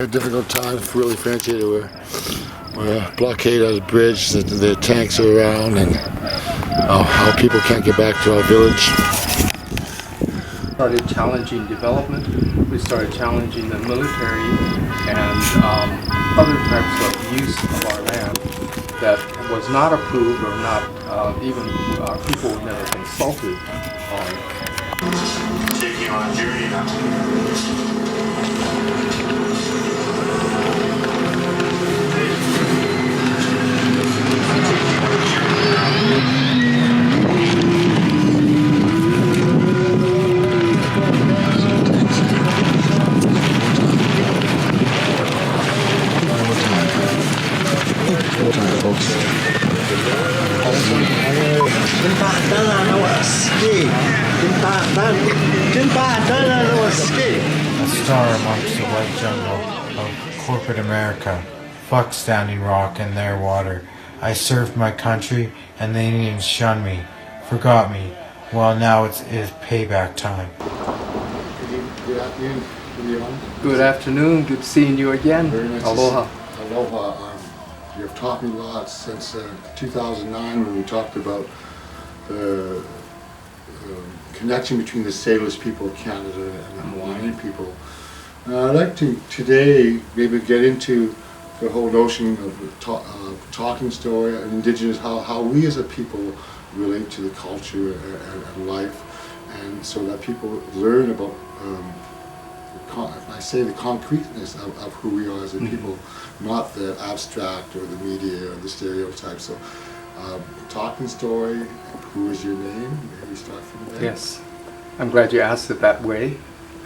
A difficult time, really, Frencheater. We're blockaded at the bridge, the tanks are around, and how people can't get back to our village. We started challenging development, we started challenging the military and other types of use of our land that was not approved or not even people were never consulted on. Taking on a journey now. A star amongst the white jungle of corporate America. Fuck Standing Rock and their water. I served my country and the Indians shunned me, forgot me. Well, now it is payback time. Good afternoon, everyone. Good afternoon, good seeing you again. Very nice. Aloha. Aloha. You've taught me a lot since 2009 when we talked about the connection between the Salish people of Canada and the Hawaiian people. I'd like to today maybe get into the whole notion of talking story and indigenous, how we as a people relate to the culture and life, and so that people learn about, I say, the concreteness of who we are as a people, not the abstract or the media or the stereotypes. So, talking story, who is your name? Maybe start from there. Yes, I'm glad you asked it that way.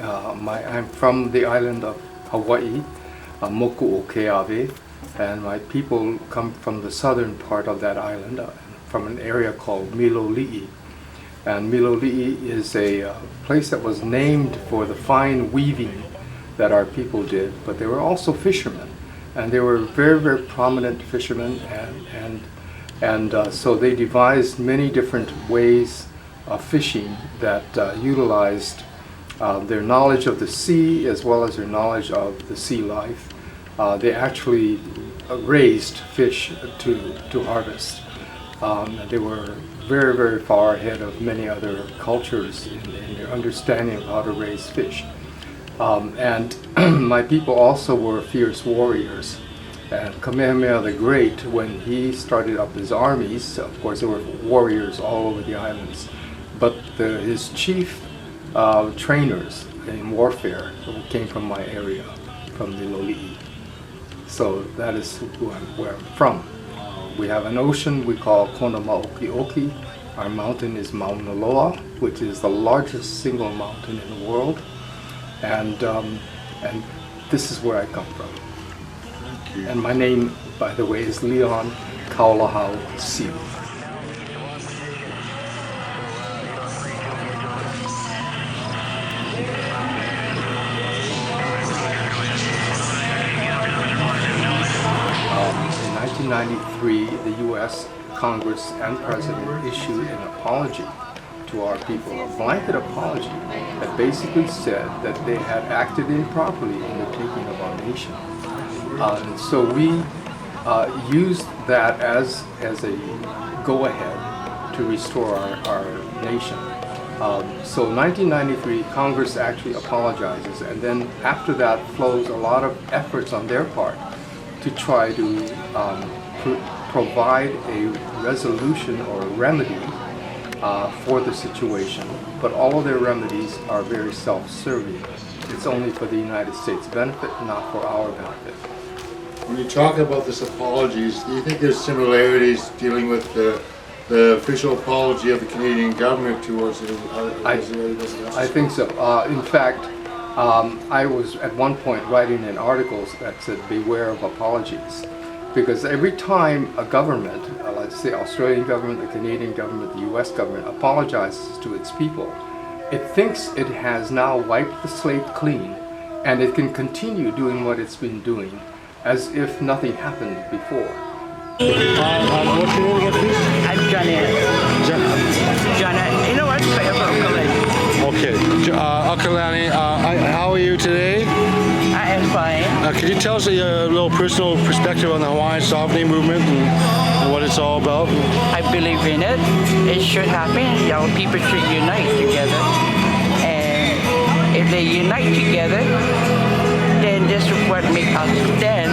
I'm from the island of Hawaii, Moku'oke'awe, and my people come from the southern part of that island, from an area called Miloli'i. And Miloli'i is a place that was named for the fine weaving that our people did, but they were also fishermen, and they were very, very prominent fishermen, and so they devised many different ways of fishing that utilized their knowledge of the sea as well as their knowledge of the sea life. They actually raised fish to harvest. They were very, very far ahead of many other cultures in their understanding of how to raise fish. And my people also were fierce warriors. And Kamehameha the Great, when he started up his armies, of course there were warriors all over the islands, but his chief trainers in warfare came from my area, from the Loli'i. So that is where I'm from. We have an ocean we call Kona Maoki'oki. Our mountain is Mauna Loa, which is the largest single mountain in the world. And this is where I come from. And my name, by the way, is Leon Kaulahau Siu. In 1993, the U.S. Congress and President issued an apology to our people, a blanket apology that basically said that they had acted improperly in the taking of our nation. So we used that as a go-ahead to restore our nation. So 1993, Congress actually apologizes, and then after that flows a lot of efforts on their part to try to provide a resolution or a remedy for the situation. But all of their remedies are very self-serving. It's only for the United States' benefit, not for our benefit. When you talk about this apologies, do you think there's similarities dealing with the official apology of the Canadian government towards it? I think so. In fact, I was at one point writing in articles that said beware of apologies, because every time a government, let's say Australian government, the Canadian government, the US government, apologizes to its people, it thinks it has now wiped the slate clean and it can continue doing what it's been doing as if nothing happened before. What's your name again, please? I'm Janet. Janet. You know what? Okay. Akalani, how are you today? I am fine. Could you tell us a little personal perspective on the Hawaiian sovereignty movement and what it's all about? I believe in it. It should happen. Our people should unite together. And if they unite together, then this is what makes us stand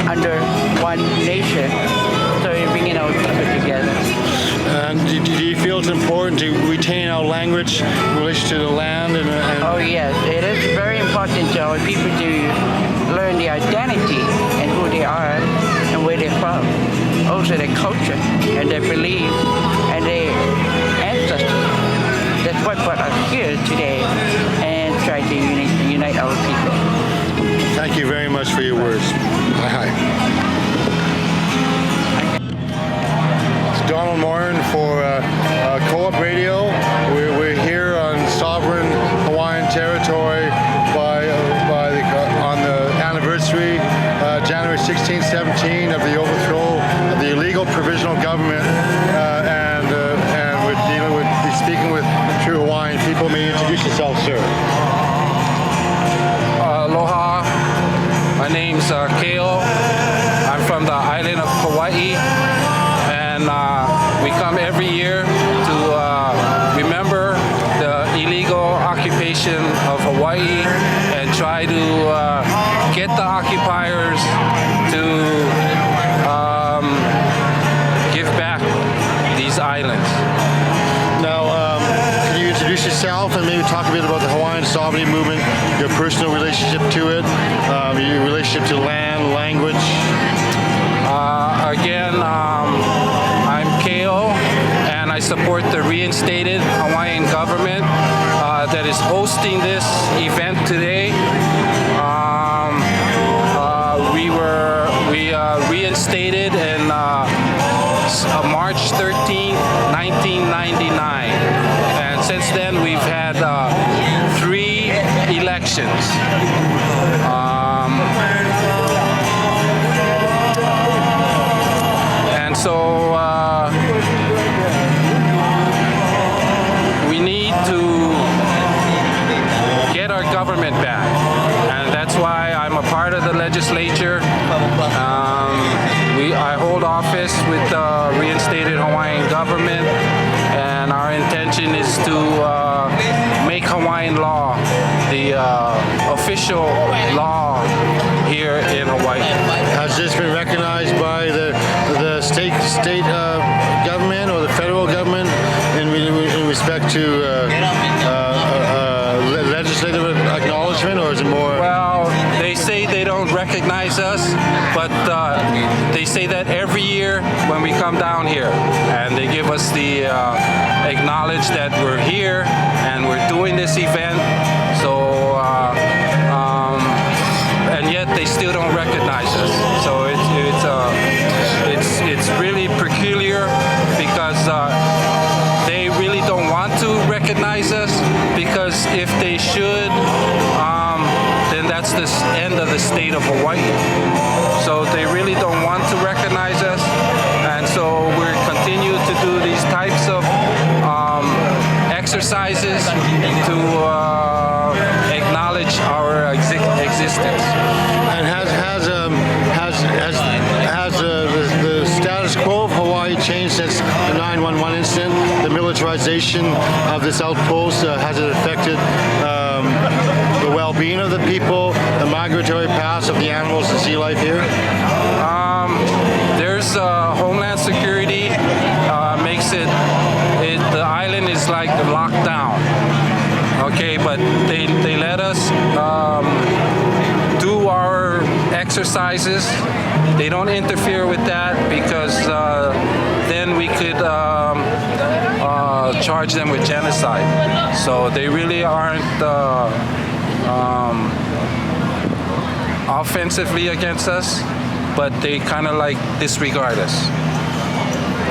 under one nation. So we're bringing our people together. And do you feel it's important to retain our language in relation to the land? Oh yes, it is very important to our people to learn their identity and who they are and where they're from. Also their culture and their belief and their ancestors. That's what brought us here today and try to unite our people. Thank you very much for your words. Hi. Donald Morin for Co-op Radio. We're here on sovereign Hawaiian territory on the anniversary, January 16, 17, of the overthrow of the illegal provisional government, and we're speaking with true Hawaiian people. May you introduce yourself, sir? Aloha. My name's Kale. I'm from the island of Hawaii. And we come every year to remember the illegal occupation of Hawaii and try to get the occupiers to give back these islands. Now, can you introduce yourself and maybe talk a bit about the Hawaiian sovereignty movement, your personal relationship to it, your relationship to land, language? I'm Kale, and I support the reinstated Hawaiian government that is hosting this event today. We reinstated in March 13, 1999, and since then we've had 3 elections. So we need to get our government back, and that's why I'm a part of the legislature. I hold office with the reinstated Hawaiian government, and our intention is to make Hawaiian law the official law here in Hawaii. Has this been recognized by the state government or the federal government in respect to legislative acknowledgement, or is it more? Well, they say they don't recognize us, but they say that every year when we come down here, and they give us the acknowledge that we're here and we're doing this event. So, and yet they still don't recognize us. So it's really peculiar because they really don't want to recognize us, because if they should, then that's the end of the state of Hawaii. So they really don't want to recognize us, and so we're continue to do these types of exercises to acknowledge our existence. And has the status quo of Hawaii changed since the 9/11 incident? The militarization of this outpost, has it affected the well-being of the people, the migratory paths of the animals and sea life here? There's Homeland Security makes it the island is like locked down. Okay, but they let us do our exercises. They don't interfere with that, because then we could charge them with genocide. So they really aren't offensively against us, but they kind of like disregard us.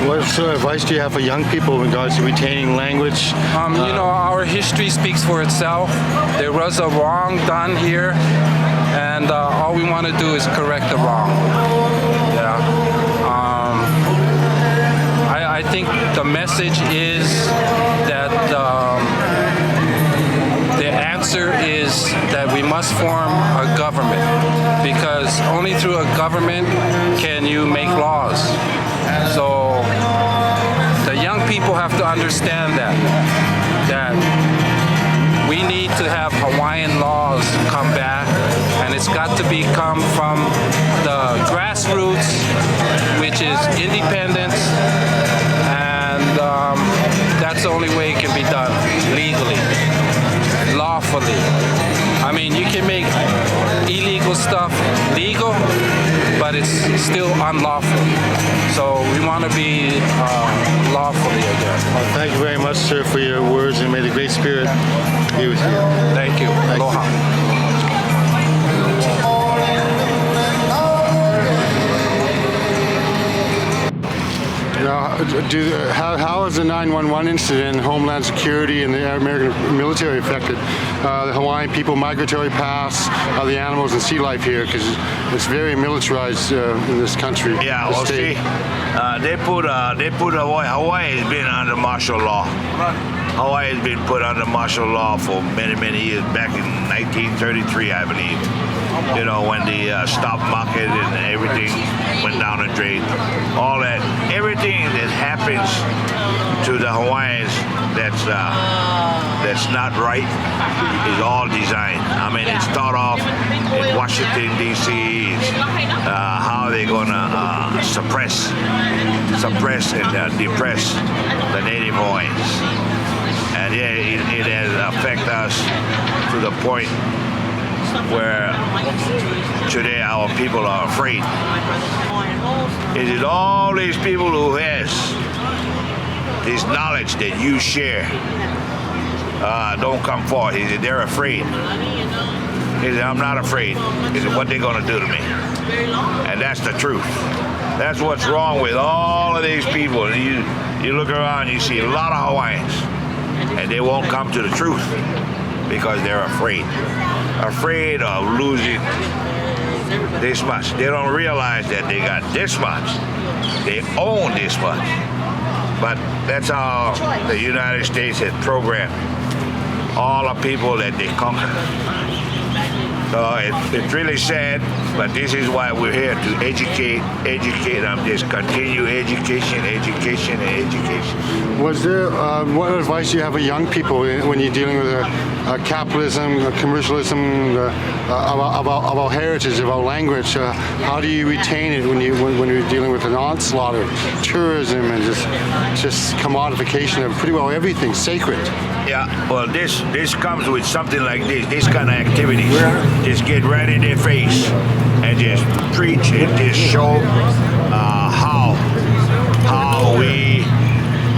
What sort of advice do you have for young people in regards to retaining language? You know, our history speaks for itself. There was a wrong done here, and all we want to do is correct the wrong. Yeah. I think the message is that the answer is that we must form a government, because only through a government can you make laws. So the young people have to understand that we need to have Hawaiian laws come back, and it's got to come from the grassroots, which is independence, and that's the only way it can be done legally, lawfully. I mean, you can make illegal stuff legal, but it's still unlawful. So we want to be lawfully again. Well, thank you very much, sir, for your words, and may the Great Spirit be with you. Thank you. Aloha. Now, how has the 9/11 incident, Homeland Security, and the American military affected the Hawaiian people, migratory paths, the animals and sea life here? Because it's very militarized in this country. Yeah, this well, state. see, they put Hawaii. Hawaii has been under martial law. Hawaii has been put under martial law for many, many years. Back in 1933, I believe. You know, when the stock market and everything went down the drain. All that, everything that happens to the Hawaiians that's not right is all designed. I mean, it start off in Washington, D.C., how they're gonna suppress and depress the native Hawaiians. And yeah, it has affected us to the point where today our people are afraid. It is all these people who has this knowledge that you share don't come forward. They're afraid. He said, I'm not afraid. He said, what they gonna do to me? And that's the truth. That's what's wrong with all of these people. You look around, you see a lot of Hawaiians, and they won't come to the truth because they're afraid. Afraid of losing this much. They don't realize that they got this much. They own this much. But that's how the United States has programmed all the people that they conquer. So it's really sad, but this is why we're here, to educate, just continue education. Was there, what advice do you have for young people when you're dealing with capitalism, commercialism, about heritage, about language? How do you retain it when you're dealing with an onslaught of tourism and just commodification of pretty well everything sacred? Yeah, well, this comes with something like this kind of activities. Just get right in their face and just preach and just show how we,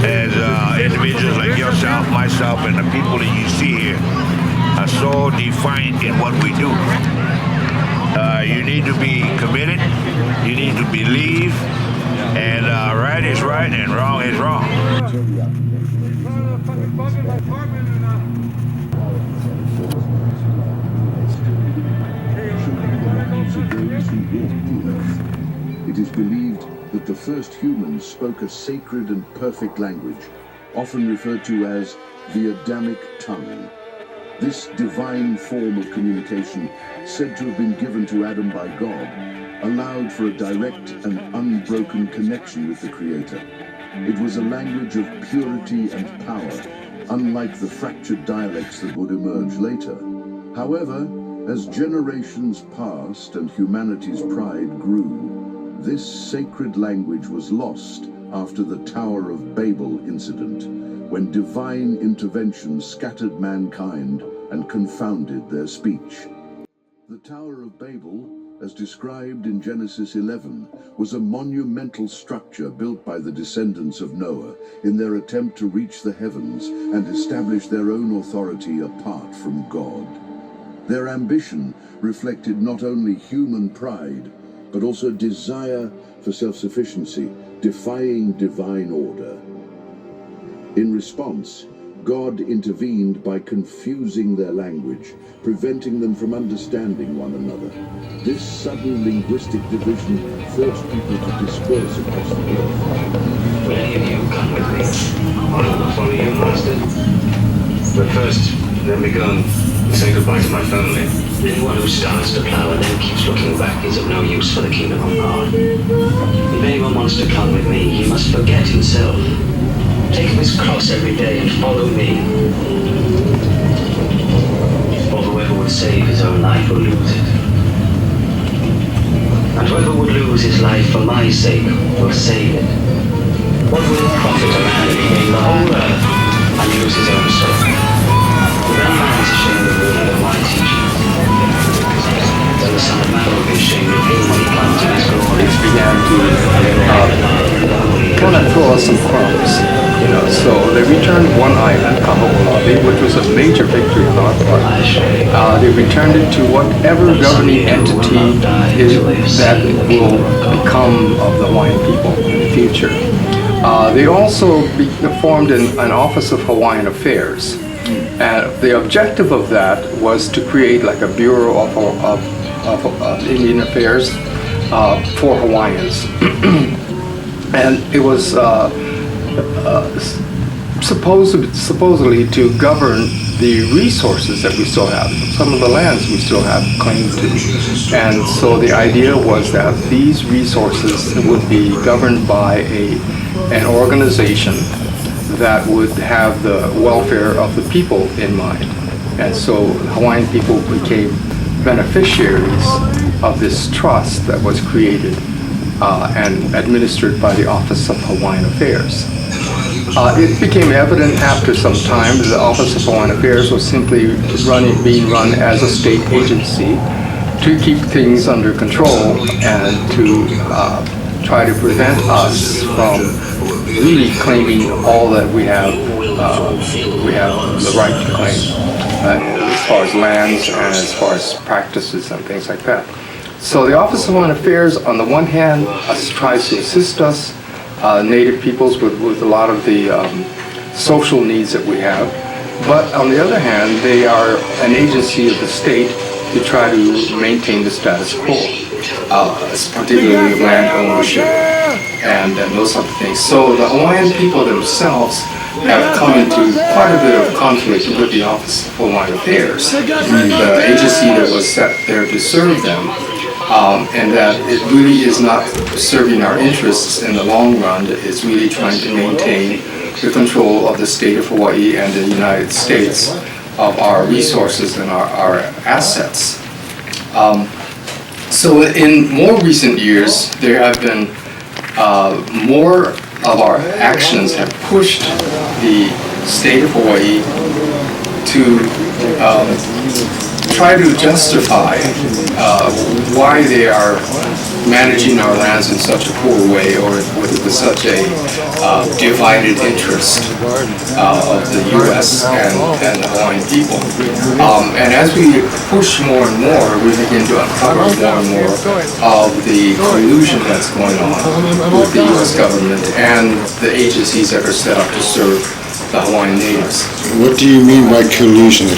as individuals like yourself, myself, and the people that you see here, are so defined in what we do. You need to be committed. You need to believe, and right is right and wrong is wrong. It is believed that the first humans spoke a sacred and perfect language, often referred to as the Adamic tongue. This divine form of communication, said to have been given to Adam by God, allowed for a direct and unbroken connection with the Creator. It was a language of purity and power, unlike the fractured dialects that would emerge later. However, as generations passed and humanity's pride grew, this sacred language was lost after the Tower of Babel incident, when divine intervention scattered mankind and confounded their speech. The Tower of Babel, as described in Genesis 11, was a monumental structure built by the descendants of Noah in their attempt to reach the heavens and establish their own authority apart from God. Their ambition reflected not only human pride, but also desire for self-sufficiency, defying divine order. In response, God intervened by confusing their language, preventing them from understanding one another. This sudden linguistic division forced people to disperse across the earth. Will any of you come with me? I will follow you, Master. But first, let me go and Say goodbye to my family. Anyone who starts to plow and then keeps looking back is of no use for the kingdom of God. If anyone wants to come with me, he must forget himself. Take up his cross every day and follow me. For whoever would save his own life will lose it. And whoever would lose his life for my sake will save it. What will it profit a man if he gain the whole earth and lose his own soul? Then man is ashamed of learning of my teachings. Then the Son of Man will be ashamed of him when he comes in his glory. It began to kind of throw us some crumbs, you know. So they returned one island, Kaho'olawe, which was a major victory on our part. They returned it to whatever governing entity is that will become of the Hawaiian people in the future. They also formed an Office of Hawaiian Affairs. And the objective of that was to create like a Bureau of Indian Affairs for Hawaiians. And it was supposedly to govern the resources that we still have, some of the lands we still have claim to. And so the idea was that these resources would be governed by an organization that would have the welfare of the people in mind. And so Hawaiian people became beneficiaries of this trust that was created and administered by the Office of Hawaiian Affairs. It became evident after some time that the Office of Hawaiian Affairs was simply being run as a state agency to keep things under control and to try to prevent us from really claiming all that we have the right to claim, as far as lands and as far as practices and things like that. So the Office of Hawaiian Affairs, on the one hand, tries to assist us, Native peoples, with a lot of the social needs that we have, but on the other hand, they are an agency of the state to try to maintain the status quo, particularly land ownership and those type of things. So the Hawaiian people themselves have come into quite a bit of conflict with the Office of Hawaiian Affairs, the agency that was set there to serve them, and that it really is not serving our interests in the long run. It's really trying to maintain the control of the state of Hawaii and the United States of our resources and our assets. So in more recent years, there have been more of our actions have pushed the state of Hawaii to try to justify why they are managing our lands in such a poor way, or with such a divided interest of the U.S. and the Hawaiian people. And as we push more and more, we begin to uncover more and more of the collusion that's going on with the U.S. government and the agencies that are set up to serve the Hawaiian natives. What do you mean by collusion?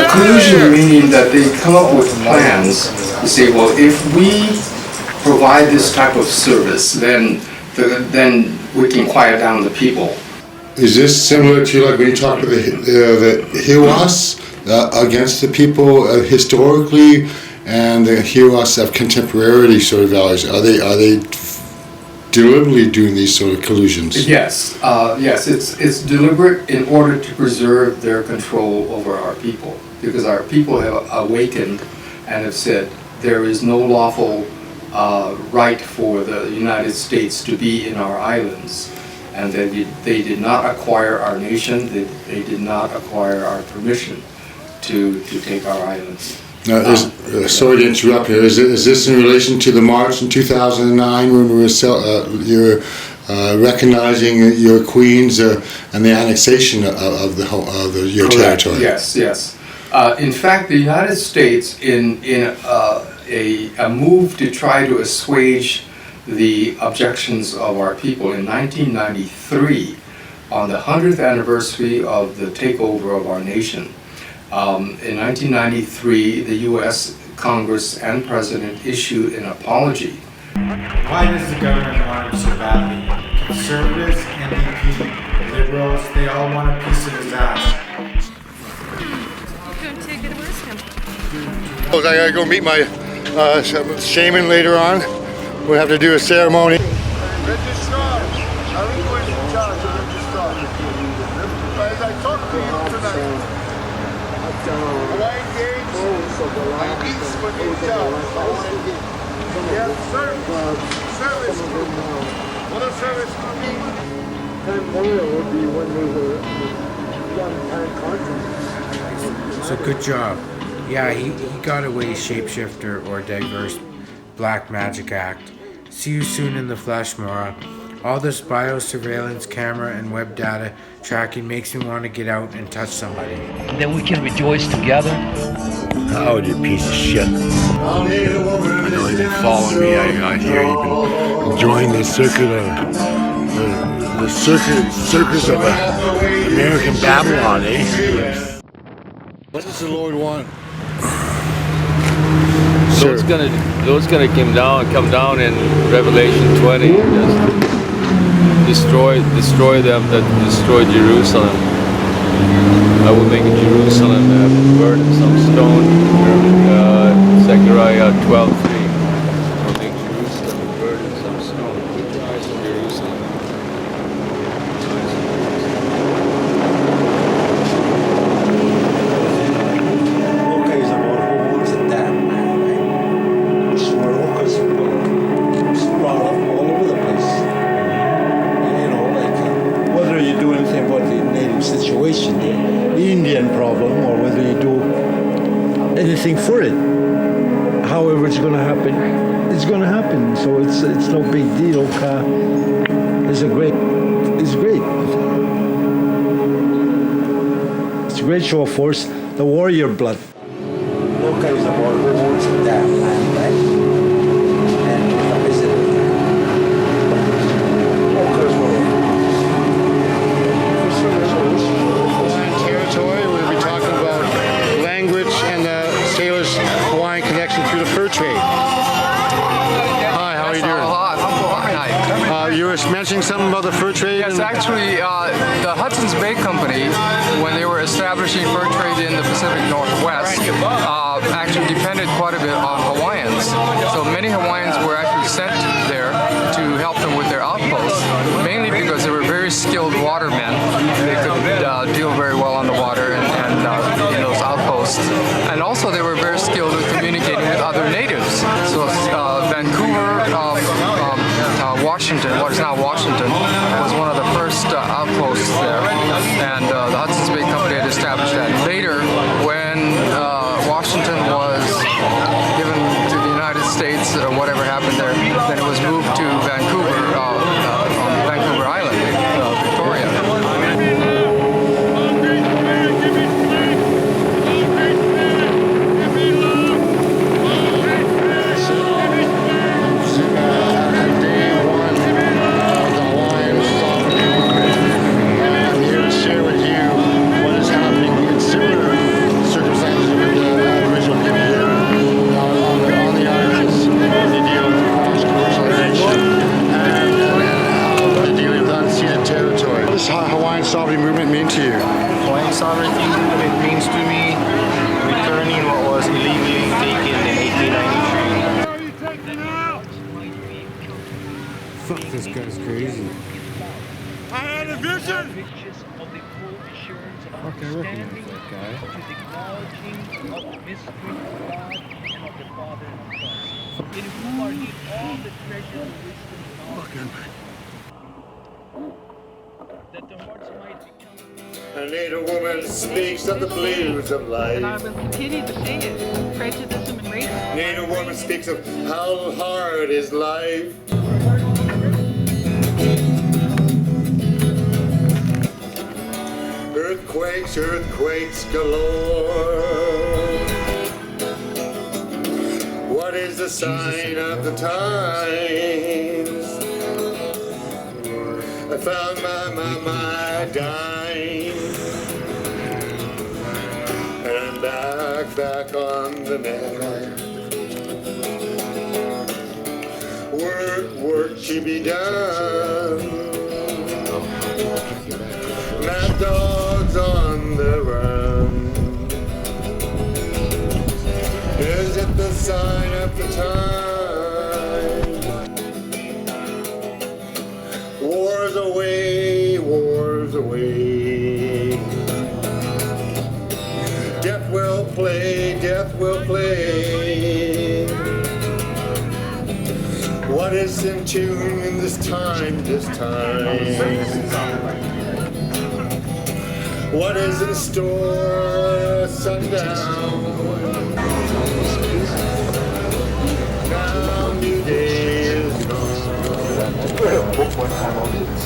Collusion meaning that they come up with plans to say, well, if we provide this type of service, then we can quiet down the people. Is this similar to like when you talk about the Hiwas against the people historically, and the Hiwas of contemporary sort of values? Are they deliberately doing these sort of collusions? Yes, it's deliberate in order to preserve their control over our people, because our people have awakened and have said there is no lawful right for the United States to be in our islands, and that they did not acquire our nation, they did not acquire our permission to take our islands. Now, sorry to interrupt you. Is this in relation to the march in 2009 when we were recognizing your queens and the annexation of your territory? Yes. In fact, the United States, in a move to try to assuage the objections of our people in 1993, on the 100th anniversary of the takeover of our nation. In 1993, the U.S. Congress and President issued an apology. Why does the government want him so badly? Conservatives, NDP, liberals, they all want a piece of his ass. I gotta go meet my shaman later on. We'll have to do a ceremony. So good job. Yeah, he got away shapeshifter or diverse black magic act. See you soon in the flesh, Mora. All this biosurveillance camera and web data tracking makes me want to get out and touch somebody. Then we can rejoice together. Oh, you piece of shit. I know you've been following me. I hear you've been enjoying the circuit of the circus of American Babylon, eh? What does the Lord want? Lord's gonna come down in Revelation 20 and just destroy them that destroyed Jerusalem. I will make Jerusalem burn in some stone. Zechariah 12:3. I will make Jerusalem burn in some stone. Keep your eyes on Jerusalem. Situation, the Indian problem, or whether you do anything for it. However it's going to happen, it's going to happen. So it's no big deal. It's great. It's a great show of force, the warrior blood. Loka is about who owns that land, right? And the president. Territory, we'll be talking about language and the sailors' Hawaiian connection through the fur trade. Hi, how are you doing? Hi. You were mentioning something about the fur trade? Yes, actually, the Hudson's Bay Company, when they were establishing fur trade in the Pacific Northwest, actually depended quite a bit on Hawaiians. So many Hawaiians were actually sent there to help them with their outposts, mainly because they were very skilled watermen. They could deal very well on the water and in those outposts. And also they were very skilled with communicating with other natives. So Vancouver, Washington, what is now Washington, was one of the first outposts there. And the Hudson's Bay Company had established that. Later, when Washington was given to the United States, whatever happened there, then it was moved to Vancouver, on Vancouver Island, Victoria. Hawaiian sovereignty movement mean to you? Hawaiian sovereignty movement means to me returning what was illegally taken in 1893. Fuck, this guy's crazy. I had a vision! Fuck, I recognize that guy. A native woman speaks of the blues of life. And I will continue to say it. Prejudice and racism. Native woman speaks of how hard is life. Earthquakes, earthquakes galore. What is the sign of the times? I found my dying, and I'm back on the net. Work to be done. Mad dogs on the run. sign of the time. Wars away, wars away. Death will play, death will play. What is in tune in this time, this time? What is in store, sundown? Now new day is gone. I read a book one time on this.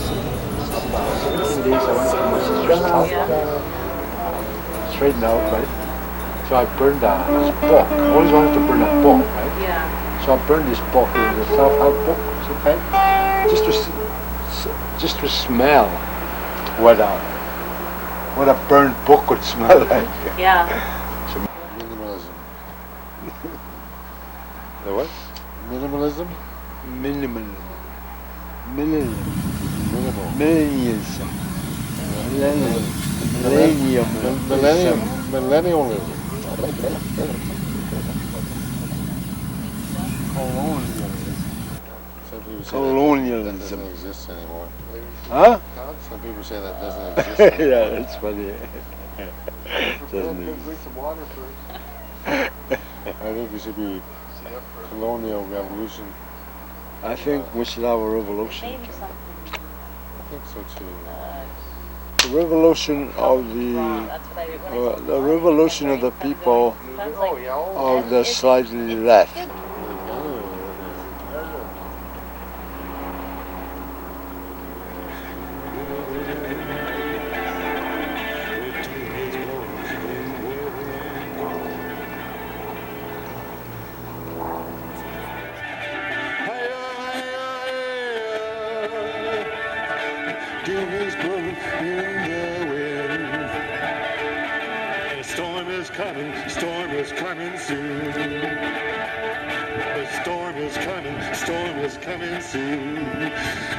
About 17 days I went to my straightened out, right? So I burned this book. I always wanted to burn a book, right? Yeah. So I burned this book. It was a self-help book, okay? Just to smell what a burned book would smell like. Yeah. So, Minimalism. The what? Minimalism? Millennialism. Millennialism. Colonialism. That doesn't exist anymore. Huh? Some people say that doesn't exist anymore. Yeah, that's funny. Doesn't Drink some water first. I think we should be colonial revolution. I think we should have a revolution. I think so too. The revolution of the revolution of the people of the slightly left. Doom is blowing in the wind. A storm is coming soon. A storm is coming soon.